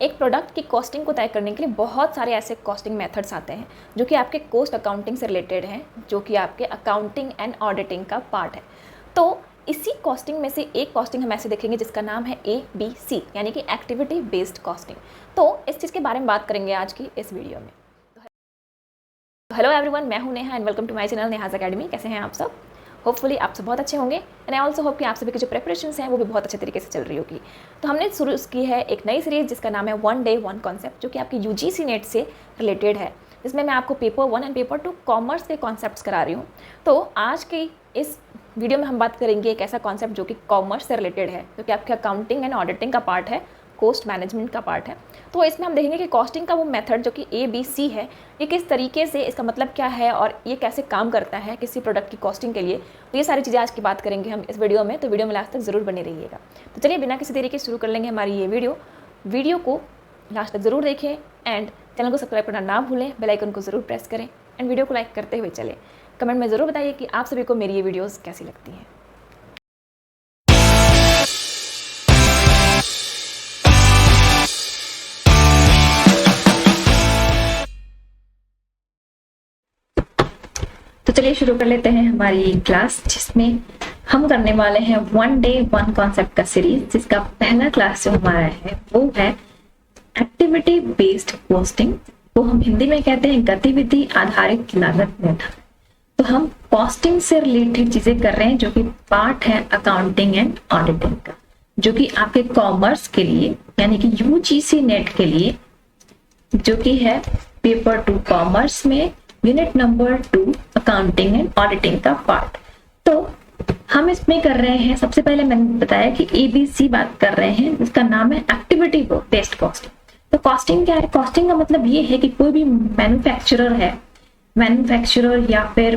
एक प्रोडक्ट की कॉस्टिंग को तय करने के लिए बहुत सारे ऐसे कॉस्टिंग मेथड्स आते हैं जो कि आपके कॉस्ट अकाउंटिंग से रिलेटेड हैं, जो कि आपके अकाउंटिंग एंड ऑडिटिंग का पार्ट है। तो इसी कॉस्टिंग में से एक कॉस्टिंग हम ऐसे देखेंगे जिसका नाम है ABC, यानी कि एक्टिविटी बेस्ड कॉस्टिंग। तो इस चीज़ के बारे में बात करेंगे आज की इस वीडियो में। हेलो एवरीवन, मैं हूं Neha and welcome to my channel Neha's Academy. कैसे हैं आप सब? होपफुली आप सब बहुत अच्छे होंगे एंड आई ऑल्सो होप कि आप सभी की जो प्रिपरेशंस हैं वो भी बहुत अच्छे तरीके से चल रही होगी। तो हमने शुरू की है एक नई सीरीज जिसका नाम है वन डे वन कॉन्सेप्ट, जो कि आपकी UGC नेट से रिलेटेड है, जिसमें मैं आपको पेपर 1 एंड पेपर 2 कॉमर्स के कॉन्सेप्ट्स करा रही हूँ। तो आज की इस वीडियो में हम बात करेंगे एक ऐसा कॉन्सेप्ट जो कि कॉमर्स से रिलेटेड है, जो कि आपके अकाउंटिंग एंड ऑडिटिंग का पार्ट है, कॉस्ट मैनेजमेंट का पार्ट है। तो इसमें हम देखेंगे कि कॉस्टिंग का वो मेथड जो कि ABC है, ये किस तरीके से, इसका मतलब क्या है और ये कैसे काम करता है किसी प्रोडक्ट की कॉस्टिंग के लिए। तो ये सारी चीज़ें आज की बात करेंगे हम इस वीडियो में, तो वीडियो में लास्ट तक ज़रूर बने रहिएगा। तो चलिए बिना किसी देरी के शुरू कर लेंगे हमारी ये वीडियो को लास्ट तक ज़रूर देखें एंड चैनल को सब्सक्राइब करना ना भूलें, बेल आइकन को ज़रूर प्रेस करें एंड वीडियो को लाइक करते हुए चलें। कमेंट में ज़रूर बताइए कि आप सभी को मेरी ये वीडियोज़ कैसी लगती हैं। तो चलिए शुरू कर लेते हैं हमारी क्लास, जिसमें हम करने वाले हैं वन डे वन कॉन्सेप्ट का सीरीज, जिसका पहला क्लास जो हमारा है वो है एक्टिविटी बेस्ड कॉस्टिंग। वो हम हिंदी में कहते हैं गतिविधि आधारित लागत मेथड। तो हम कॉस्टिंग से रिलेटेड चीजें कर रहे हैं जो कि पार्ट है अकाउंटिंग एंड ऑडिटिंग का, जो कि आपके कॉमर्स के लिए यानी कि UGC नेट के लिए, जो कि है पेपर 2 कॉमर्स में unit number 2 accounting and auditing का पार्ट। तो हम इसमें कर रहे हैं, सबसे पहले मैंने बताया कि ABC बात कर रहे हैं, जिसका नाम है एक्टिविटी बेस्ड कॉस्टिंग। तो कॉस्टिंग क्या है? कॉस्टिंग का मतलब ये है कि कोई भी मैन्युफैक्चरर है, मैन्युफैक्चरर या फिर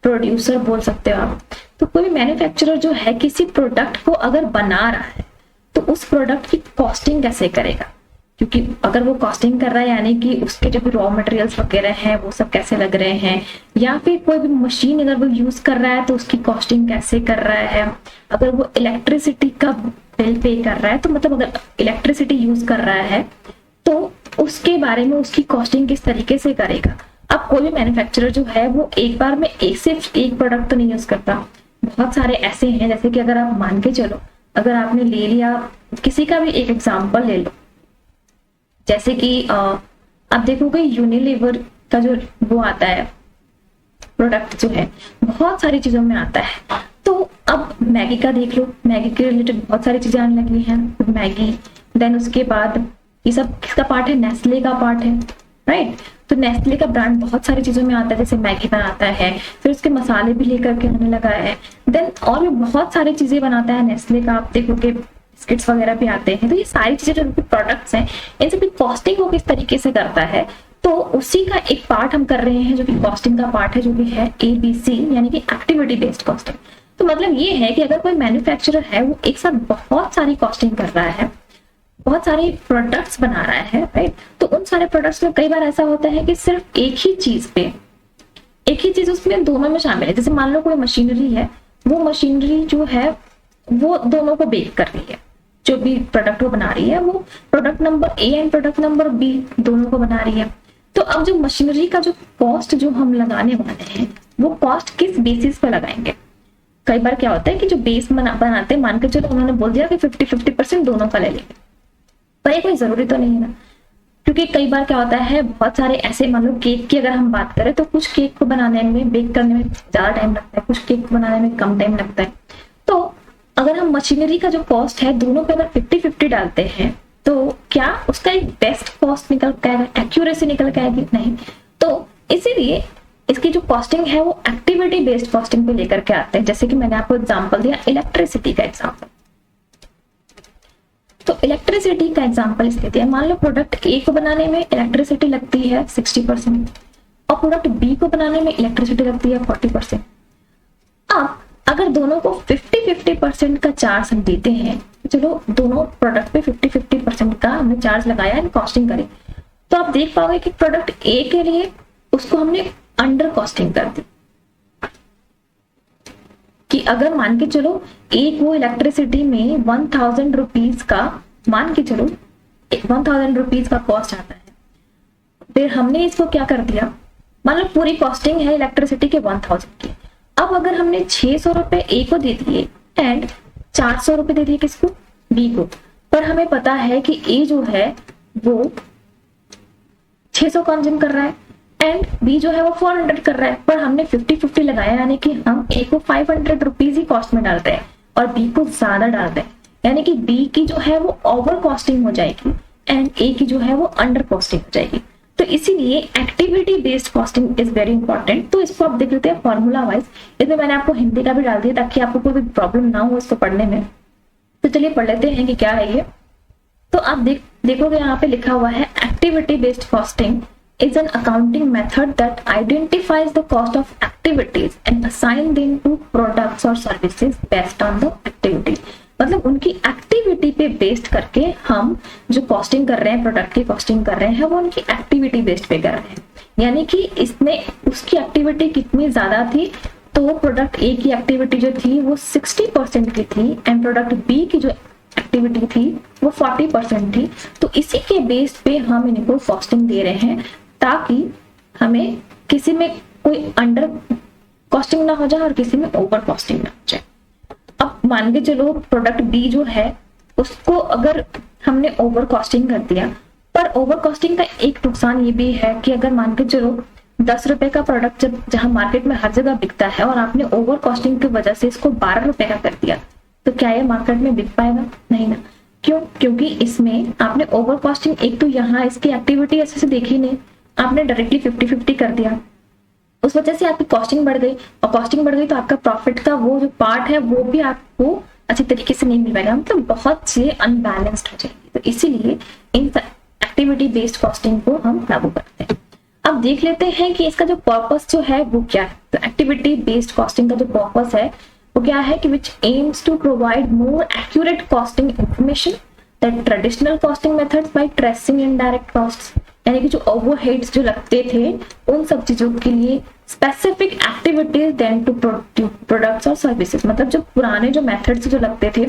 प्रोड्यूसर बोल सकते हो आप, तो कोई भी मैन्युफैक्चरर जो है किसी प्रोडक्ट को अगर बना रहा है तो उस प्रोडक्ट की कॉस्टिंग कैसे करेगा, क्योंकि अगर वो कॉस्टिंग कर रहा है यानी कि उसके जो भी रॉ मटेरियल्स वगैरह हैं वो सब कैसे लग रहे हैं, या फिर कोई भी मशीन अगर वो यूज कर रहा है तो उसकी कॉस्टिंग कैसे कर रहा है, अगर वो इलेक्ट्रिसिटी का बिल पे कर रहा है तो मतलब अगर इलेक्ट्रिसिटी यूज कर रहा है तो उसके बारे में उसकी कॉस्टिंग किस तरीके से करेगा। अब कोई भी मैन्युफैक्चरर जो है वो एक बार में सिर्फ एक प्रोडक्ट तो नहीं यूज करता, बहुत सारे ऐसे हैं, जैसे कि अगर आप मान के चलो, अगर आपने ले लिया किसी का भी एक एग्जाम्पल ले लो, जैसे कि आप देखोगे यूनिलीवर का जो वो आता है प्रोडक्ट जो है बहुत सारी चीजों में आता है। तो अब मैगी का देख लो, मैगी के रिलेटेड बहुत सारी चीजें आने लगी हैं, मैगी, देन उसके बाद ये सब किसका पार्ट है? नेस्ले का पार्ट है, राइट। तो नेस्ले का ब्रांड बहुत सारी चीजों में आता है, जैसे मैगी बनाता है, फिर उसके मसाले भी लेकर के आने लगा है, देन और भी बहुत सारी चीजें बनाता है नेस्ले का। आप देखोगे बिस्किट्स वगैरह भी आते हैं। तो ये सारी चीजें जो प्रोडक्ट्स हैं, इन सभी कॉस्टिंग को किस तरीके से करता है, तो उसी का एक पार्ट हम कर रहे हैं जो कि कॉस्टिंग का पार्ट है, जो कि है ABC यानी कि एक्टिविटी बेस्ड कॉस्टिंग। तो मतलब ये है कि अगर कोई मैन्युफैक्चरर है वो एक साथ बहुत सारी कॉस्टिंग कर रहा है, बहुत सारे प्रोडक्ट्स बना रहा है, राइट, तो उन सारे प्रोडक्ट्स में कई बार ऐसा होता है कि सिर्फ एक ही चीज उसमें दोनों में शामिल है। जैसे मान लो कोई मशीनरी है, वो मशीनरी जो है वो दोनों को बेक कर रही है, जो भी प्रोडक्ट वो बना रही है वो product number A and product number B दोनों को बना रही है। तो अब जो मशीनरी का जो कॉस्ट जो हम लगाने वाले हैं वो कॉस्ट किस बेसिस पे लगाएंगे? कई बार क्या होता है कि जो बेस बनाते हैं, मान के चलो उन्होंने बोल दिया कि 50-50% दोनों का ले लेंगे, पर ये कोई जरूरी तो नहीं है ना, क्योंकि कई बार क्या होता है, बहुत सारे ऐसे, मान लो केक की अगर हम बात करें तो कुछ केक को बनाने में, बेक करने में ज्यादा टाइम लगता है, कुछ केक को बनाने में कम टाइम लगता है। तो अगर हम मशीनरी का जो कॉस्ट है दोनों पे अगर 50-50 डालते हैं तो क्या उसका एक बेस्ट कॉस्ट निकल के आएगा, एक्यूरेसी निकल के आएगी? नहीं। तो इसीलिए इसकी जो कॉस्टिंग है वो एक्टिविटी बेस्ड कॉस्टिंग पे लेकर के आते हैं। जैसे कि मैंने आपको एग्जांपल दिया इलेक्ट्रिसिटी का एग्जांपल, तो इलेक्ट्रिसिटी का एग्जांपल इसलिए दिया, मान लो प्रोडक्ट A को बनाने में इलेक्ट्रिसिटी लगती है 60% और प्रोडक्ट B को बनाने में इलेक्ट्रिसिटी लगती है 40%। अब अगर दोनों को 50-50% का चार्ज हम देते हैं, चलो दोनों प्रोडक्ट पे 50-50% का हमने चार्ज लगाया एंड कॉस्टिंग करी, तो आप देख पाओगे कि प्रोडक्ट A के लिए उसको हमने अंडर कॉस्टिंग कर दी, कि अगर मान के चलो एक वो इलेक्ट्रिसिटी में 1000 रुपीज का मान के चलो 1000 रुपीज का कॉस्ट आता है, फिर हमने इसको क्या कर दिया, मान लो पूरी कॉस्टिंग है इलेक्ट्रिसिटी के 1000 की, अब अगर हमने 600 रुपए ए को दे दिए एंड 400 रुपए दे दिए किसको, बी को, पर हमें पता है कि ए जो है वो 600 कंज्यूम कर रहा है एंड बी जो है वो 400 कर रहा है, पर हमने 50-50 लगाया, यानी कि हम ए को 500 रुपीज ही कॉस्ट में डालते हैं और बी को ज्यादा डालते हैं, यानी कि बी की जो है वो ओवर कॉस्टिंग हो जाएगी एंड ए की जो है वो अंडर कॉस्टिंग हो जाएगी। तो इसीलिए activity based costing is very important. तो इसको आप देख लेते हैं फॉर्मूला वाइज, इसमें मैंने आपको हिंदी का भी डाल दिया ताकि आपको कोई भी प्रॉब्लम ना हो इसको पढ़ने में। तो चलिए पढ़ लेते हैं कि क्या है ये। तो आप देखोगे यहाँ पे लिखा हुआ है activity based costing is an accounting method that identifies the cost of activities and assign them to products or services based on the activity। मतलब उनकी एक्टिविटी पे बेस्ड करके हम जो कॉस्टिंग कर रहे हैं, प्रोडक्ट की कॉस्टिंग कर रहे हैं, वो उनकी एक्टिविटी बेस्ड पे कर रहे हैं। यानी कि इसने उसकी एक्टिविटी कितनी ज्यादा थी, तो प्रोडक्ट ए की एक्टिविटी जो थी वो 60% की थी एंड प्रोडक्ट बी की जो एक्टिविटी थी वो 40% थी। तो इसी के बेस पे हम इनको कॉस्टिंग दे रहे हैं ताकि हमें किसी में कोई अंडर कॉस्टिंग ना हो जाए और किसी में ओवर कॉस्टिंग ना हो जाए। अब मान के चलो प्रोडक्ट बी जो है उसको अगर हमने ओवर कॉस्टिंग कर दिया, पर ओवर कॉस्टिंग का एक नुकसान ये भी है कि अगर मान के चलो 10 रुपए का प्रोडक्ट जब जहां मार्केट में हर जगह बिकता है और आपने ओवर कॉस्टिंग की वजह से इसको 12 रुपए का कर दिया, तो क्या ये मार्केट में बिक पाएगा? नहीं ना। क्यों? क्योंकि इसमें आपने ओवर कॉस्टिंग, एक तो यहाँ इसकी एक्टिविटी ऐसे से देखी नहीं, आपने डायरेक्टली 50-50 कर दिया, उस वजह से आपकी कॉस्टिंग बढ़ गई, और कॉस्टिंग बढ़ गई तो आपका प्रॉफिट का वो जो पार्ट है वो भी आपको अच्छी तरीके से नहीं मिल पाएगा, मतलब बहुत से अनबैलेंस्ड हो जाएगी। तो इसीलिए इन एक्टिविटी बेस्ड कॉस्टिंग को हम लागू करते हैं। अब देख लेते हैं कि इसका जो पर्पस जो है वो क्या है। तो एक्टिविटी बेस्ड कॉस्टिंग का जो पर्पस है वो क्या है कि which aims to provide more accurate costing information that traditional costing methods by tracing indirect costs. यानी कि जो ओवरहेड्स जो लगते थे उन सब चीजों के लिए specific activities then to products और सर्विसेज। मतलब जो पुराने जो मेथड्स जो लगते थे,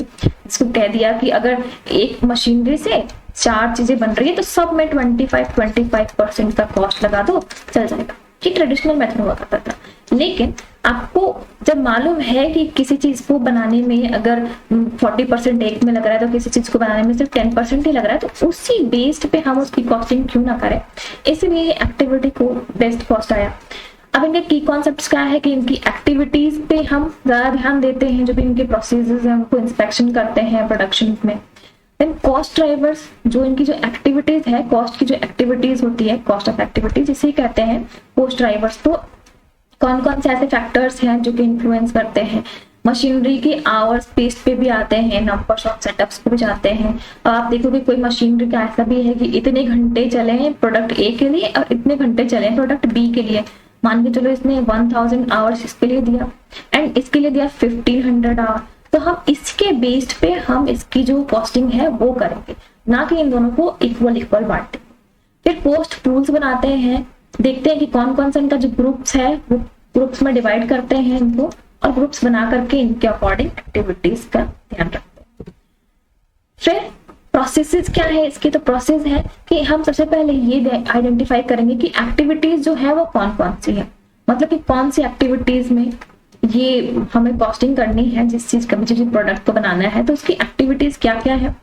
इसको कह दिया कि अगर एक मशीनरी से 4 चीजें बन रही है तो सब में 25% का कॉस्ट लगा दो, चल जाएगा, कि ट्रेडिशनल मेथड हुआ करता था। लेकिन आपको जब मालूम है कि किसी चीज को बनाने में अगर 40% एक में लग रहा है तो किसी चीज को बनाने में सिर्फ 10% ही लग रहा है, तो उसी बेस्ड पे हम उसकी कॉस्टिंग क्यों ना करें। इसीलिए एक्टिविटी को बेस्ट कॉस्ट आया। अब इनके की कॉन्सेप्ट्स क्या है कि इनकी एक्टिविटीज पे हम ज्यादा ध्यान देते हैं, जो भी इनके प्रोसेसेस हैं उनको इंस्पेक्शन करते हैं प्रोडक्शन में। देन कॉस्ट ड्राइवर्स, जो इनकी जो एक्टिविटीज है, कॉस्ट की जो एक्टिविटीज होती है, कॉस्ट ऑफ एक्टिविटीज इसे कहते हैं कॉस्ट ड्राइवर्स। तो कौन कौन से ऐसे फैक्टर्स हैं जो कि इन्फ्लुएंस करते हैं? मशीनरी के आवर्स बेस पे भी आते हैं, नंबर ऑफ सेटअप्स पे भी जाते हैं। और आप देखोगे कोई मशीनरी का ऐसा भी है कि इतने घंटे चले हैं प्रोडक्ट ए के लिए और इतने घंटे चले हैं प्रोडक्ट बी के लिए। मान के चलो इसने 1000 आवर्स इसके लिए दिया एंड इसके लिए दिया 1500 आवर, तो हम इसके बेस्ड पे हम इसकी जो कॉस्टिंग है वो करेंगे, ना कि इन दोनों को इक्वल बांटेंगे। फिर कॉस्ट पूल्स बनाते हैं, देखते हैं कि कौन कौन सा इनका जो ग्रुप्स है वो ग्रुप्स में डिवाइड करते हैं इनको, और ग्रुप्स बना करके इनके अकॉर्डिंग एक्टिविटीज का ध्यान रखते हैं। फिर प्रोसेसेस क्या है इसके? तो प्रोसेस है कि हम सबसे पहले ये आइडेंटिफाई करेंगे कि एक्टिविटीज जो है वो कौन कौन सी है, मतलब कि कौन सी एक्टिविटीज में ये हमें कॉस्टिंग करनी है, जिस चीज का जिस प्रोडक्ट को बनाना है तो उसकी एक्टिविटीज क्या क्या है।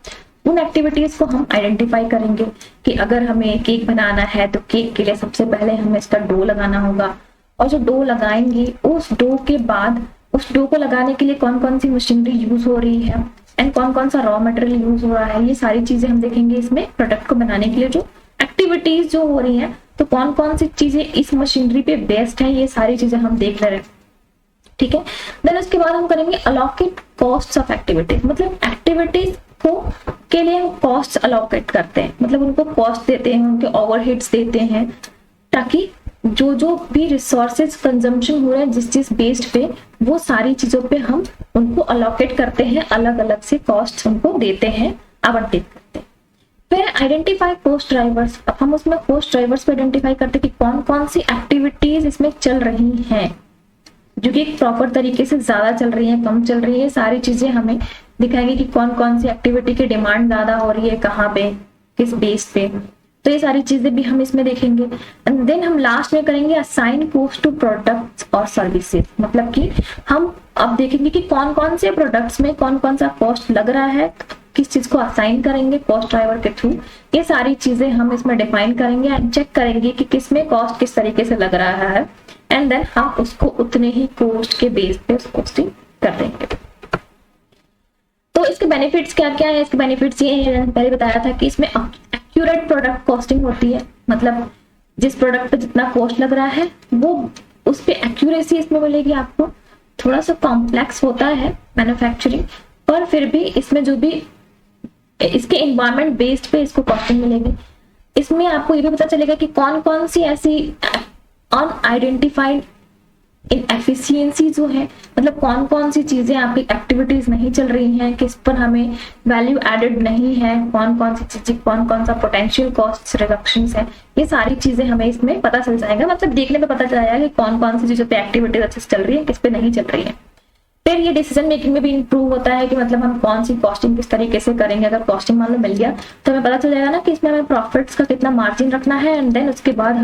उन एक्टिविटीज को हम आइडेंटिफाई करेंगे कि अगर हमें केक बनाना है तो केक के लिए सबसे पहले हमें इसका डो लगाना होगा, और जो डो लगाएंगे उस डो के बाद उस डो को लगाने के लिए कौन कौन सी मशीनरी यूज हो रही है एंड कौन कौन सा रॉ मटेरियल यूज हो रहा है, ये सारी चीजें हम देखेंगे इसमें। प्रोडक्ट को बनाने के लिए जो एक्टिविटीज जो हो रही है तो कौन कौन सी चीजें इस मशीनरी पे बेस्ड है, ये सारी चीजें हम देख ले रहे हैं, ठीक है। देन उसके बाद हम करेंगे अलोकेट कॉस्ट ऑफ एक्टिविटीज, मतलब एक्टिविटीज को के लिए हम कॉस्ट अलोकेट करते हैं, मतलब उनको कॉस्ट देते हैं, उनके ओवरहेड्स देते हैं, ताकि जो जो भी रिसोर्सेज कंजम्पशन हो रहा है जिस चीज बेस्ड पे वो सारी चीजों पे हम उनको अलोकेट करते हैं, अलग अलग से कॉस्ट उनको देते हैं, आवंटित करते हैं। फिर आइडेंटिफाई कॉस्ट ड्राइवर्स, अब हम उसमें कॉस्ट ड्राइवर्स को आइडेंटिफाई करते हैं कि कौन कौन सी एक्टिविटीज इसमें चल रही हैं, जो कि एक प्रॉपर तरीके से ज्यादा चल रही है, कम चल रही है, सारी चीजें हमें दिखाएंगे कि कौन कौन सी एक्टिविटी की डिमांड ज्यादा हो रही है, कहाँ पे किस बेस पे, तो ये सारी चीजें भी हम इसमें देखेंगे। एंड देन हम लास्ट में करेंगे असाइन कॉस्ट टू प्रोडक्ट्स और सर्विसेज, मतलब कि हम अब देखेंगे कि कौन कौन से प्रोडक्ट्स में कौन कौन सा कॉस्ट लग रहा है, किस चीज को असाइन करेंगे कॉस्ट ड्राइवर के थ्रू, ये सारी चीजें हम इसमें डिफाइन करेंगे एंड चेक करेंगे कि किस में कॉस्ट किस तरीके से लग रहा है, एंड देन हम उसको उतने ही कॉस्ट के बेस पे कॉस्टिंग कर देंगे। तो इसके बेनिफिट्स क्या क्या है? इसके बेनिफिट्स ये है, पहले बताया था कि इसमें एक्यूरेट प्रोडक्ट कॉस्टिंग होती है, मतलब जिस प्रोडक्ट पे जितना कॉस्ट लग रहा है वो उस पे एक्यूरेसी इसमें मिलेगी आपको। थोड़ा सा कॉम्प्लेक्स होता है मैन्युफैक्चरिंग, पर फिर भी इसमें जो भी इसके एनवायरमेंट बेस्ड पे इसको कॉस्टिंग मिलेगी। इसमें आपको ये भी पता चलेगा कि कौन कौन सी ऐसी अनआइडेंटिफाइड इनएफिशिएंसी जो है, मतलब कौन कौन सी चीजें आपकी एक्टिविटीज नहीं चल रही हैं, किस पर हमें वैल्यू एडेड नहीं है, कौन कौन सी चीजें, कौन कौन सा पोटेंशियल कॉस्ट रिडक्शंस है, ये सारी चीजें हमें इसमें पता चल जाएगा। मतलब देखने पे पता चल जाएगा कि कौन कौन सी चीजों पे एक्टिविटीज अच्छे से चल रही है, किस पे नहीं चल रही है। फिर ये डिसीजन मेकिंग में भी इंप्रूव होता है कि मतलब हम कौन सी कॉस्टिंग किस तरीके से करेंगे। अगर कॉस्टिंग मान लो मिल गया तो हमें पता चल जाएगा ना कि इसमें हमें प्रॉफिट्स का कितना मार्जिन रखना है, एंड देन उसके बाद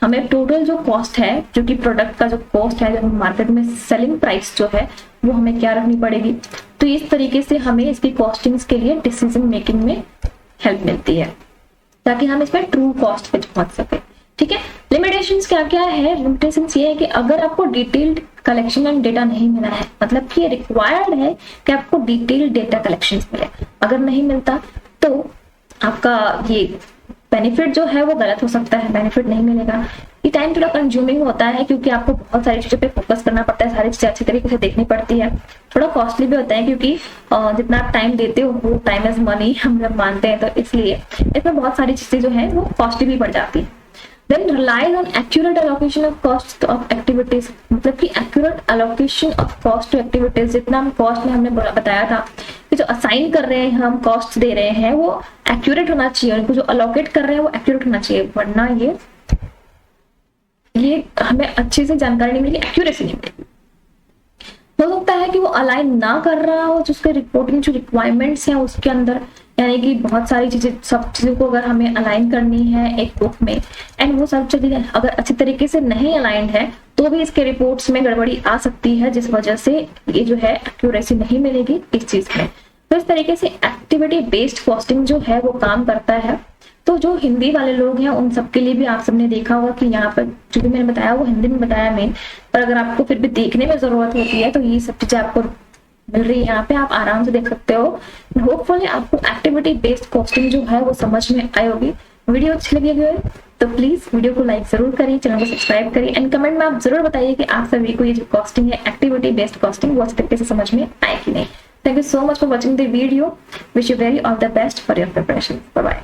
हमें टोटल जो कॉस्ट है, जो कि प्रोडक्ट का जो कॉस्ट है, जो मार्केट में सेलिंग प्राइस जो है वो हमें क्या रखनी पड़ेगी। तो इस तरीके से हमें इसकी कॉस्टिंग्स के लिए डिसीजन मेकिंग में हेल्प मिलती है, ताकि हम इसमें ट्रू कॉस्ट पे पहुंच सके। ठीक है, लिमिटेशंस क्या क्या है? लिमिटेशंस ये है कि अगर आपको डिटेल्ड कलेक्शन एंड डेटा नहीं मिला है, मतलब कि ये रिक्वायर्ड है कि आपको डिटेल्ड डेटा कलेक्शन मिले, अगर नहीं मिलता तो आपका ये बेनिफिट जो है वो गलत हो सकता है, बेनिफिट नहीं मिलेगा। ये टाइम थोड़ा कंज्यूमिंग होता है क्योंकि आपको बहुत सारी चीजों पे फोकस करना पड़ता है, सारी चीजें अच्छी तरीके से देखनी पड़ती है। थोड़ा कॉस्टली भी होता है क्योंकि जितना आप टाइम देते हो वो टाइम इज मनी हम जब मानते हैं, तो इसलिए इसमें बहुत सारी चीजें जो है वो कॉस्टली भी पड़ जाती है। Then relies on accurate allocation of cost of activities, मतलब कि accurate allocation of cost to activities। जितना हम कॉस्ट में हमने बताया था कि जो असाइन कर रहे हैं, हम कॉस्ट दे रहे हैं, वो एक्यूरेट होना चाहिए, उनको जो अलोकेट कर रहे हैं वो एक्यूरेट होना चाहिए, वरना ये हमें अच्छे से जानकारी नहीं मिलेगी, एक्यूरेसी नहीं मिलेगी। हो सकता है कि वो अलाइन ना कर रहा हो, जिसके रिपोर्टिंग जो रिक्वायरमेंट्स हैं उसके अंदर, यानी कि बहुत सारी चीजें, सब चीजों को अगर हमें अलाइन करनी है एक बुक में, एंड वो सब चीजें अगर अच्छी तरीके से नहीं अलाइंड है तो भी इसके रिपोर्ट्स में गड़बड़ी आ सकती है, जिस वजह से ये जो है एक्यूरेसी नहीं मिलेगी इस चीज में। तो इस तरीके से एक्टिविटी बेस्ड कॉस्टिंग जो है वो काम करता है। तो जो हिंदी वाले लोग हैं उन सबके लिए भी आप सबने देखा होगा कि यहाँ पर जो भी मैंने बताया वो हिंदी में बताया मेन, पर अगर आपको फिर भी देखने में जरूरत होती है तो ये सब चीजें आपको मिल रही है यहाँ पे, आप आराम से देख सकते हो। होपफुली आपको एक्टिविटी बेस्ड कॉस्टिंग जो है वो समझ में आई होगी। वीडियो अच्छी लगी है तो प्लीज वीडियो को लाइक जरूर करिए, चैनल को सब्सक्राइब करिए, एंड कमेंट में आप जरूर बताइए कि आप सभी को ये जो कॉस्टिंग है एक्टिविटी बेस्ड कॉस्टिंग वो अच्छे तरीके से समझ में आए कि नहीं। Thank you so much for watching the video. Wish you very all the best for your preparation. Bye bye.